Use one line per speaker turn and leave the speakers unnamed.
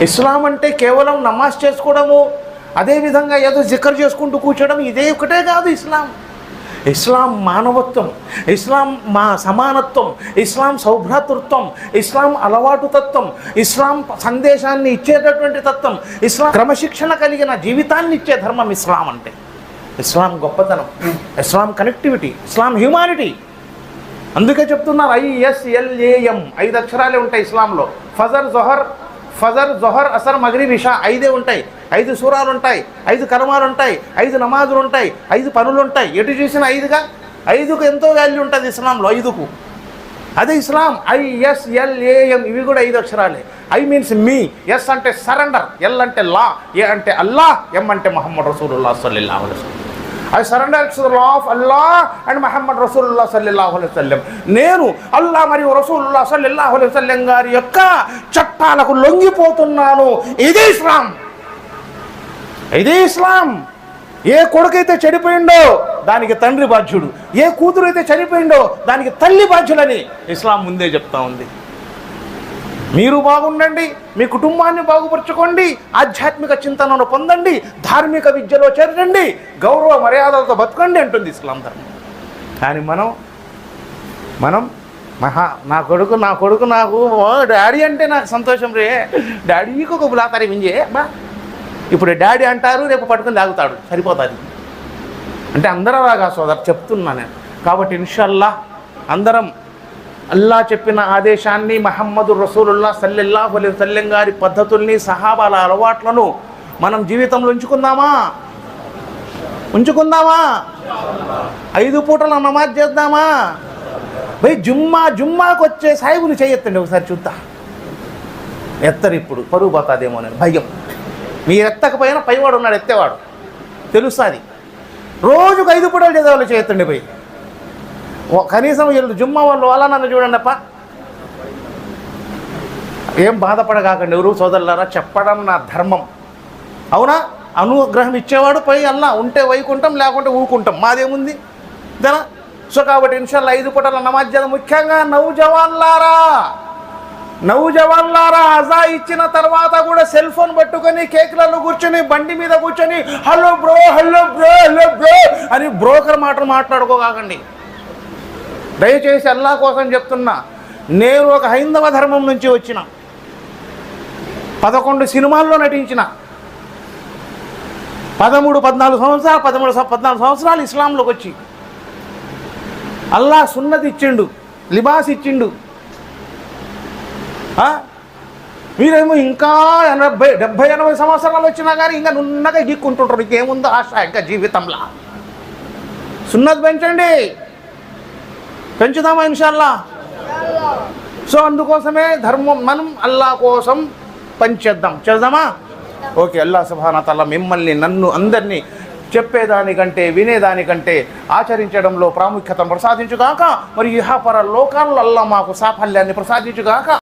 ఇస్లాం అంటే కేవలం నమాజ్ చేసుకోవడము, అదేవిధంగా ఏదో జికర్ చేసుకుంటూ కూర్చోవడం, ఇదే ఒకటే కాదు ఇస్లాం. ఇస్లాం మానవత్వం, ఇస్లాం సమానత్వం, ఇస్లాం సౌభ్రాతృత్వం, ఇస్లాం అలవాటు తత్వం, ఇస్లాం సందేశాన్ని ఇచ్చేటటువంటి తత్వం, ఇస్లాం క్రమశిక్షణ కలిగిన జీవితాన్ని ఇచ్చే ధర్మం ఇస్లాం అంటే. ఇస్లాం గొప్పతనం, ఇస్లాం కనెక్టివిటీ, ఇస్లాం హ్యూమానిటీ. అందుకే చెప్తున్నారు ISLAM 5 అక్షరాలే ఉంటాయి ఇస్లాంలో. ఫజర్ జొహర్ అసర్ మగ్రిబ్ ఇషా 5 ఉంటాయి. 5 సూరాలు ఉంటాయి, 5 కర్మాలు ఉంటాయి, 5 నమాజులు ఉంటాయి, 5 పనులు ఉంటాయి. ఎటు చూసిన 5గా, 5కు ఎంతో వాల్యూ ఉంటుంది ఇస్లాంలో, 5కు. అదే ఇస్లాం. ISLAM ఇవి కూడా 5 అక్షరాలే. I మీన్స్ మీ, ఎస్ అంటే సరెండర్, ఎల్ అంటే లా, ఏ అంటే అల్లాహ్, ఎం అంటే ముహమ్మద్ రసూలుల్లాహ్ సల్లల్లాహు అలైహి వసల్లం. I surrender to the law of Allah and Muhammad Rasulullah sallallahu alaihi wasallam. నేను అల్లాహ్ మరియు రసూలుల్లాహ్ సల్లల్లాహు అలైహి వసల్లం గారి యొక్క చట్టాలకు లొంగిపోతున్నాను. ఇదే ఇస్లాం, ఇదే ఇస్లాం. ఏ కొడుకైతే చెడిపోయిండో దానికి తండ్రి బాధ్యుడు, ఏ కూతురు అయితే చనిపోయిండో దానికి తల్లి బాధ్యులని ఇస్లాం ముందే చెప్తా ఉంది. మీరు బాగుండండి, మీ కుటుంబాన్ని బాగుపరచుకోండి, ఆధ్యాత్మిక చింతనను పొందండి, ధార్మిక విద్యలో చేరండి, గౌరవ మర్యాదలతో బతకండి అంటుంది ఇస్లాం ధర్మం. కానీ మనం నా కొడుకు నాకు డాడీ అంటే నాకు సంతోషం రే, డాడీకి ఒక బులాతారి మింజే బా, ఇప్పుడు డాడీ అంటారు, రేపు పట్టుకుని తాగుతాడు, సరిపోతుంది అంటే అందరూ రాగా సోదరు చెప్తున్నా నేను. కాబట్టి ఇన్షాల్లా అందరం అల్లా చెప్పిన ఆదేశాన్ని, మహమ్మదు రసూలుల్లాహ్ సల్లల్లాహు అలైహి వసల్లం గారి పద్ధతుల్ని, సహాబాల అలవాట్లను మనం జీవితంలో ఉంచుకుందామా? 5 పూటల నమాజ్ చేద్దామా? భయ్ జుమ్మాకు వచ్చే సాయిబులు చేయొత్తండి ఒకసారి చూద్దా. ఎత్తరు, ఇప్పుడు పరుగు పోతాదేమో అని భయం. మీరు ఎత్తకపోయినా పైవాడు ఉన్నాడు ఎత్తేవాడు, తెలుస్తుంది. రోజుకు 5 పూటలు చేసేవాళ్ళు చేయొత్తండి భయ్. కనీసం వీళ్ళు జుమ్మా వాళ్ళు అలా నన్ను చూడండి అప్ప. ఏం బాధపడకాకండి ఎవరు సోదరులారా, చెప్పడం నా ధర్మం. అవునా? అనుగ్రహం ఇచ్చేవాడు పై అల్లా, ఉంటే వైకుంటాం, లేకుంటే ఊకుంటాం, మాదేముంది కదా. సో కాబట్టి ఇన్షాల్లా 5 పూటల నమాజ్ చేద్దాం. ముఖ్యంగా నౌజవాన్లారా అజా ఇచ్చిన తర్వాత కూడా సెల్ ఫోన్ పట్టుకొని కేకులలో కూర్చొని, బండి మీద కూర్చొని హలో బ్రో అని బ్రోకర్ మాటలు మాట్లాడుకోకండి దయచేసి. అల్లా కోసం చెప్తున్నా, నేను ఒక హైందవ ధర్మం నుంచి వచ్చిన, 11 సినిమాల్లో నటించిన, 14 సంవత్సరాలు ఇస్లాంలోకి వచ్చి అల్లా సున్నతి ఇచ్చిండు, లిబాస్ ఇచ్చిండు. మీరేమో ఇంకా 70-80 సంవత్సరాలు వచ్చినా కానీ ఇంకా నున్నగా గిక్కుంటుంటారు. ఇంకేముందో ఆశ ఇంకా జీవితంలో? సున్నత్ పెంచండి, పెంచుదామా ఇన్షాల్లా. సో అందుకోసమే ధర్మం మనం అల్లా కోసం చేద్దామా? ఓకే. అల్లా సుబ్హానహు వ తఆలా మిమ్మల్ని, నన్ను, అందరినీ చెప్పేదానికంటే వినేదానికంటే ఆచరించడంలో ప్రాముఖ్యతను ప్రసాదించుగాక. మరి ఇహపర లోకాల్లో అల్లా మాకు సాఫల్యాన్ని ప్రసాదించుగాక.